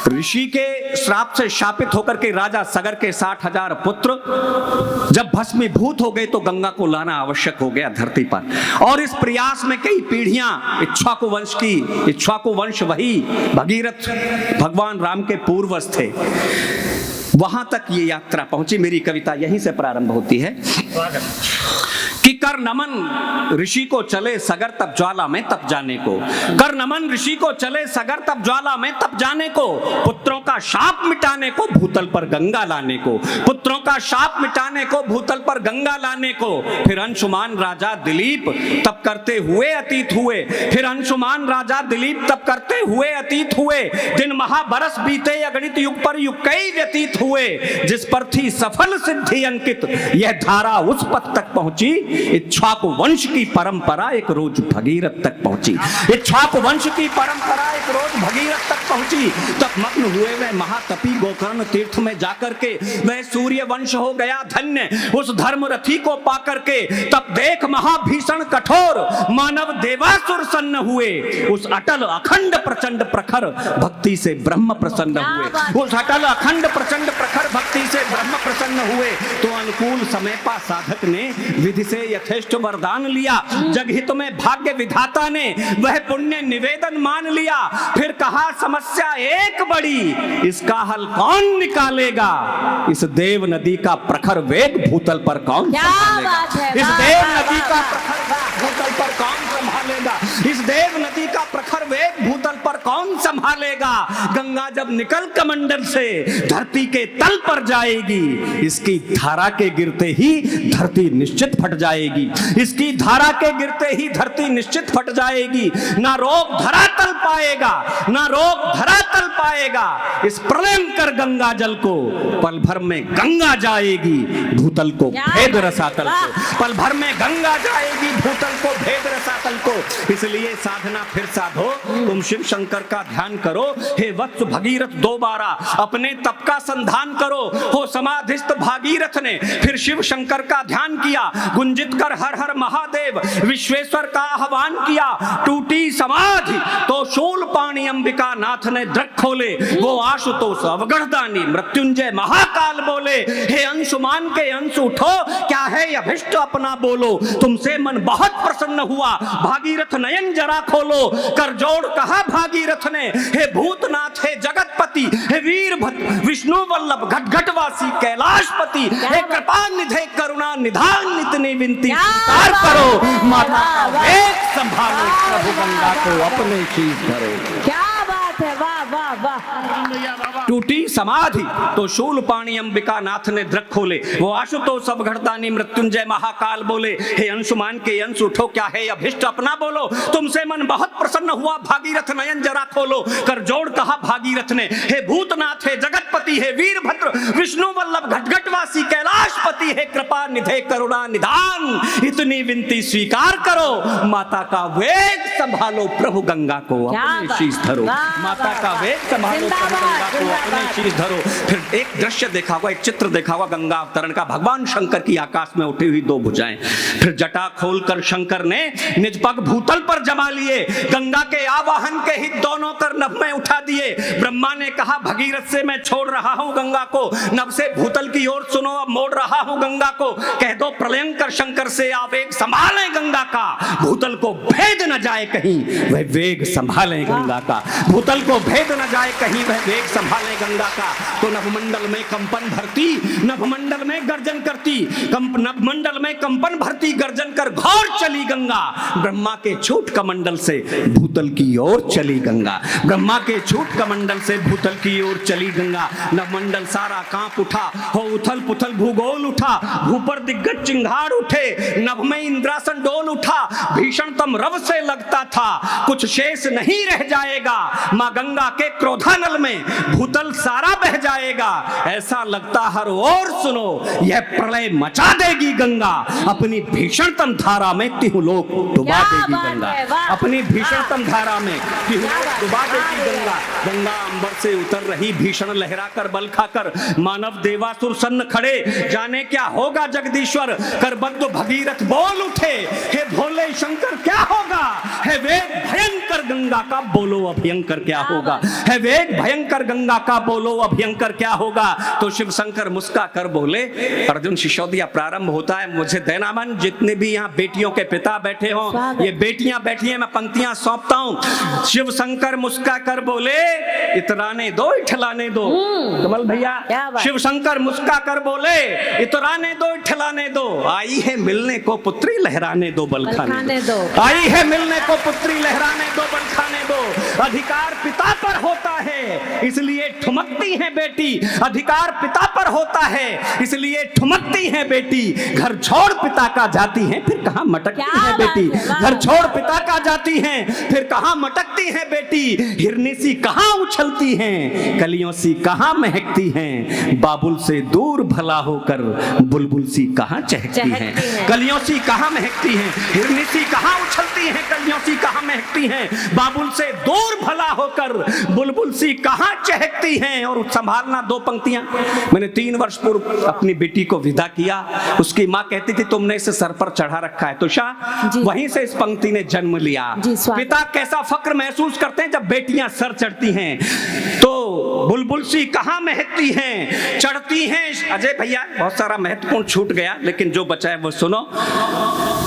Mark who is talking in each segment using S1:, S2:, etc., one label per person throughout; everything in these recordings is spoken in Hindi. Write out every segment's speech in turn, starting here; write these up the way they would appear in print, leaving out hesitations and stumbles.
S1: ऋषि के श्राप से शापित होकर के राजा सगर के 60,000 पुत्र जब भस्मीभूत हो गए तो गंगा को लाना आवश्यक हो गया धरती पर। और इस प्रयास में कई पीढ़ियां इक्ष्वाकु वंश की, इक्ष्वाकु वंश वही भगीरथ भगवान राम के पूर्वज थे, वहां तक ये यात्रा पहुंची। मेरी कविता यहीं से प्रारंभ होती है कि कर नमन ऋषि को चले सगर तब ज्वाला में तप जाने को, कर नमन ऋषि को चले सगर तब ज्वाला में तप जाने को, पुत्रों का शाप मिटाने को भूतल पर गंगा लाने को, पुत्रों का शाप मिटाने को भूतल पर गंगा लाने को। फिर अंशुमान राजा दिलीप तप करते हुए अतीत हुए, फिर अंशुमान राजा दिलीप तप करते हुए अतीत हुए, दिन महाबरस बीते अगणित युग पर युग कई व्यतीत हुए, जिस पर थी सफल सिद्धि अंकित यह धारा उस पद तक पहुंची, इक्ष्वाकु वंश की परंपरा एक रोज भगीरथ तक पहुंची, इक्ष्वाकु वंश की परंपरा एक रोज भगीरथ तक पहुंची। तब मग्न हुए वह महातपी गोकर्ण तीर्थ में जाकर के वह सूर्य वंश हो गया धन्य उस धर्मरथी को पाकर के। तब देख महाभीषण कठोर मानव देवासुर सन्न हुए, उस अटल अखंड प्रचंड प्रखर भक्ति से ब्रह्म प्रसन्न हुए, उस अटल अखंड प्रचंड प्रखर भक्ति से ब्रह्म प्रसन्न हुए। तो अनुकूल समय पा साधक ने विधि से यथेष्ट वरदान लिया, जगहित में भाग्य विधाता ने वह पुण्य निवेदन मान लिया। फिर कहा समस्या एक बड़ी, इसका हल कौन निकालेगा, इस देव नदी का प्रखर वेग भूतल पर कौन संभालेगा, इस देव नदी का प्रखर भूतल पर कौन संभालेगा, इस देव नदी का प्रखर वेग भूतल पर कौन संभालेगा। गंगा जब निकल कमंडल से धरती के तल पर जाएगी, इसकी धारा के गिरते ही धरती निश्चित फट जाएगी, इसकी धारा के गिरते ही धरती निश्चित फट जाएगी। ना रोक धरातल पाएगा, ना रोक धरातल पाएगा, इस प्रलयंकर गंगा जल को पल भर में गंगा जाएगी भूतल को भेद रसातल को, पल भर में गंगा जाएगी भूतल को भेद रसातल को। इसलिए साधना फिर साधो, तुम शिव शंकर का ध्यान करो, हे वत्स भगीरथ दोबारा अपने तप का संधान करो। हो समाधिस्थ भागीरथ ने फिर शिव शंकर का ध्यान किया, गुंजित कर हर हर महादेव विश्वेश्वर का आह्वान किया। टूटी समाधि तो शूल पाणी अंबिका नाथ ने दृक खोले, वो आशुतोष अवगढ़दानी मृत्युंजय महाकाल बोले, हे अंशुमान के अंश उठो, क्या है अभिष्ट अपना बोलो, तुमसे मन बहुत प्रसन्न हुआ, भागीरथ नयन जरा खोलो। कर जोड़ कहा भागीरथ ने, हे भूतनाथ हे जगतपति, हे वीरभद्र विष्णु वल्लभ घटघटवासी कैलाशपति, हे कृपा निधे करुणा निधान इतनी विनती स्वीकार करो, माता का वेग संभालो, प्रभु गंगा को अपने शीश धरो।
S2: क्या बात है, वाह वाह वाह।
S1: टूटी समाधि तो शूल पाणी अंबिका नाथ ने दृक खोले, वो आशुतोष अवगढ़दानी मृत्युंजय महाकाल बोले, हे अंशुमान के अंश उठो, क्या है अभिष्ट अपना बोलो, तुमसे मन बहुत प्रसन्न हुआ, भागीरथ नयन जरा खोलो। कर जोड़ कहा भागीरथ ने, हे भूतनाथ हे जगतपति, हे वीरभद्र विष्णु वल्लभ घटघटवासी कैलाशपति, हे कृपा निधे करुणा निधान इतनी विनती स्वीकार करो, माता का वेग संभालो, प्रभु गंगा को अपने शीश धरो, माता का वेग संभालो, प्रभु गंगा को अपने शीश धरो। फिर एक दृश्य देखा हुआ, एक चित्र देखा हुआ गंगा अवतरण का, भगवान शंकर की आकाश में उठी हुई दो भुजाएं। फिर जटा खोलकर शंकर ने निज पग भूतल पर जमा लिए, गंगा के आवाहन के हित दोनों कर नभ में उठा दिए। ब्रह्मा ने कहा भगीरथ से मैं छोड़ रहा हूं गंगा को, नभ से भूतल की ओर सुनो, अब मोड़ रहा हूं गंगा को। कह दो प्रलयंकर शंकर से आवेग संभालें गंगा का, भूतल को भेद न जाए कहीं वह वेग संभालें गंगा का, भूतल को भेद न जाए कहीं वह वेग संभालें गंगा का। तो नभमंडल में कंपन भरती, नभमंडल में गर्जन करती, नभमंडल में कंपन भरती गर्जन कर घोर चली गंगा। ब्रह्मा के छूट कमंडल से भूतल की ओर चली गंगा, ब्रह्मा के छूट कमंडल से भूतल की ओर चली गंगा। नभमंडल सारा कांप उठा, हो उथल पुथल भूगोल उठा, भूपर दिग्गज चिंगार उठे, नभ में इंद्रासन डोल उठा, भीषणतम रव से लगता था कुछ शेष नहीं रह जाएगा। मां गंगा के क्रोधानल में भूतल सारा बह जाएगा, ऐसा लगता हर ओर सुनो यह प्रलय मचा देगी गंगा, अपनी भीषणतम धारा में तिहुलोक डुबा देगी गंगा, अपनी भीषणतम धारा में तिहुलोक डुबा देगी गंगा। गंगा अंबर से उतर रही भीषण लहरा खाकर बल खाकर मानव देवासुर सन्न खड़े, जाने क्या होगा जगदीश्वर, करबद्ध भगीरथ बोल उठे, हे भोले शंकर क्या होगा, है वेग भयंकर गंगा का बोलो अभयंकर क्या होगा, है वेग भयंकर गंगा का बोलो अभयंकर क्या होगा। तो शिव शंकर मुस्का कर बोले, अर्जुन शिशोदिया प्रारंभ होता है, मुझे देना मन, जितने भी यहाँ बेटियों के पिता बैठे हों, ये बेटियां बैठी हैं, मैं पंक्तियां सौंपता हूं। शिव शंकर मुस्का कर बोले, इतराने दो इठलाने दो, कमल भैया, शिव शंकर मुस्का कर बोले, इतराने दो इठलाने दो, आई है मिलने को पुत्री लहराने दो बल खाने दो, आई है मिलने को पुत्री लहराने दो बल खाने दो। अधिकार पिता पर होता है इसलिए ठुमकती है बेटी, अधिकार पिता पर होता है इसलिए ठुमकती है बेटी, घर छोड़ पिता का जाती है फिर कहां मटकती है बेटी, घर छोड़ पिता का जाती हैं फिर कहां मटकती है बेटी, हिरनी सी कहां उछलती हैं, कलियों सी कहां महकती हैं, बाबुल से दूर भला होकर बुलबुल सी कहां चहकती हैं, कलियों सी कहां महकती हैं, हिरनी सी कहां उछलती हैं, कलियों सी कहां महकती हैं, बाबुल से दूर भला होकर बुलबुल सी कहां चहकती हैं। और संभालना दो पंक्तियां, मैंने 3 वर्ष पूर्व अपनी बेटी को विदा किया, उसकी मां कहती थी तुमने इसे सर पर चढ़ा रखा है, तो शाह वहीं से इस पंक्ति ने जन्म लिया। पिता कैसा फक्र महसूस करते हैं जब बेटियां सर चढ़ती हैं, तो बुलबुल सी कहां महकती हैं, चढ़ती हैं। अजय भैया बहुत सारा महत्वपूर्ण छूट गया, लेकिन जो बचा है वो सुनो।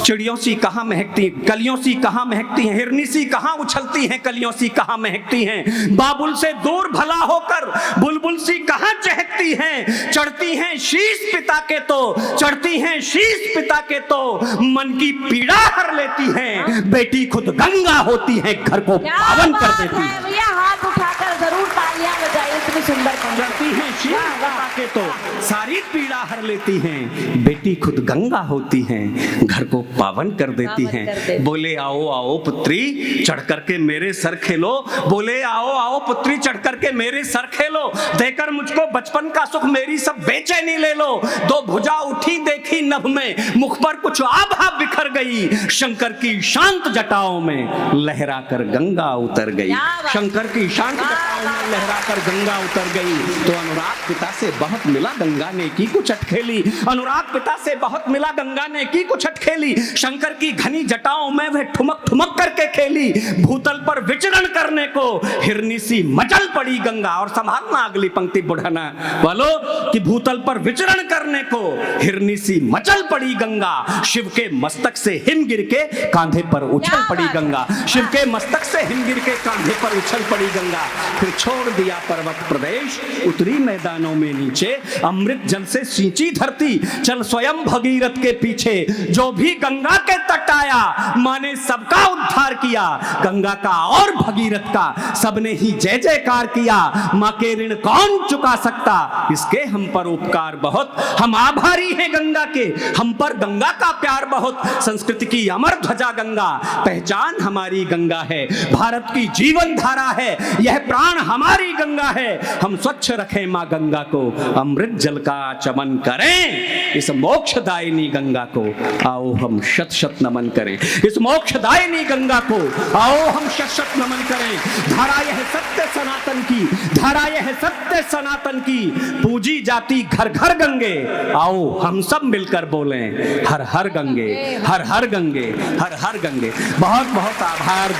S1: चिड़ियों सी कहां महकती, कलियों सी कहां महकती हैं, हिरनी सी कहां उछलती हैं, कलियों सी कहां महकती हैं, बाबुल से दूर भला होकर बुलबुल सी कहां चहकती हैं, चढ़ती हैं शीश पिता के तो, चढ़ती हैं शीश पिता के तो, मन की पीड़ा हर लेती हैं, बेटी खुद गंगा होती है घर को पावन कर देती है।
S2: भैया हाथ उठाकर जरूर तालियां बजाइए, इतनी सुंदर
S1: चढ़ती हैं शीश पिता के तो, सारी पीड़ा हर लेती हैं, बेटी खुद गंगा होती हैं घर को पावन कर देती हैं। बोले आओ आओ पुत्री चढ़ करके मेरे सर खेलो, बोले आओ आओ पुत्री चढ़ करके मेरे सर खेलो, देकर मुझको बचपन का सुख मेरी सब बेचैनी ले लो, दो भुजा उठी देखी नभ में, मुख पर कुछ आभा बिखर गई, शंकर की शांत जटाओं में लहरा कर गंगा उतर गई, शंकर की शांत जटाओं में लहरा कर गंगा उतर गई। तो अनुराग पिता से बहुत मिला गंगा ने की कुछ अटखेली, अनुराग पिता से बहुत मिला गंगा ने की कुछ अटखेली, शंकर की घनी जटाओं में वह ठुमक ठुमक करके खेली, भूतल पर विचरण करने को हिरनी सी मचल पड़ी गंगा। और संभालना अगली पंक्ति बुढ़ाना बोलो कि भूतल पर विचरण करने को हिरनी सी मचल पड़ी गंगा, शिव के मस्तक से हिम गिर के कांधे पर उछल पड़ी गंगा, शिव के मस्तक से हिम गिर के कांधे पर उछल पड़ी गंगा। फिर छोड़ दिया पर्वत प्रदेश, उतरी मैदानों में नीचे, अमृत जल से सींची धरती, चल स्वयं भगीरथ के पीछे, जो भी गंगा के तट आया माँ ने सबका उद्धार किया, गंगा का और भगीरथ का सबने ही जय जयकार किया, माँ के ऋण कौन चुका सकता, इसके हम पर उपकार बहुत, हम आभारी हैं गंगा के, हम पर गंगा का प्यार बहुत, संस्कृति की अमर ध्वजा गंगा, पहचान हमारी गंगा है, भारत की जीवन धारा है, यह प्राण हमारी गंगा है, हम स्वच्छ रखें माँ गंगा को, अमृत जल का चमन करें, इस मोक्षदायिनी गंगा को आओ हम शत शत नमन करें, इस मोक्षदायिनी गंगा को आओ हम शत शत नमन करें। धारा यह सत्य सनातन की, धारा यह सत्य सनातन की, पूजी जाती घर घर गंगे, आओ हम सब मिलकर बोलें हर हर गंगे, हर हर गंगे, हर हर गंगे। बहुत बहुत आभार।